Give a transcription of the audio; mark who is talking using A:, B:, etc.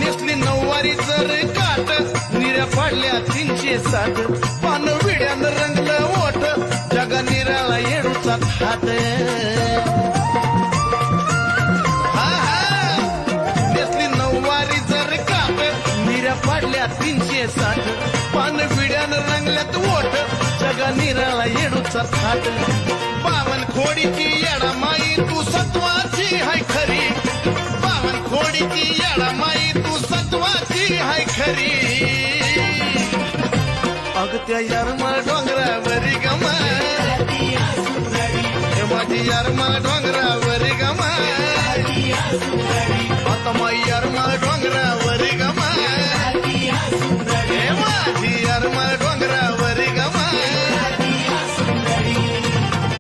A: नेसली नऊवारी जर काट निऱ्या पाडल्या 360 पान विड्यानं रंगलं ओठ जगा निराळा येडूचा थाट नेसली नऊवारी जर काट निऱ्या पाडल्या 360 पान विड्यानं रंगल्यात ओठ जगा निराळा येडूचा थाट बावन खोडीची येडा माई तू सत्वाची हाय खरी बावन खोडीची येडा माई तू सत्वाची हाय खरी अग त्या यारमा डोंगरावरी गमा माझी यारमा डोंगरावरी गमा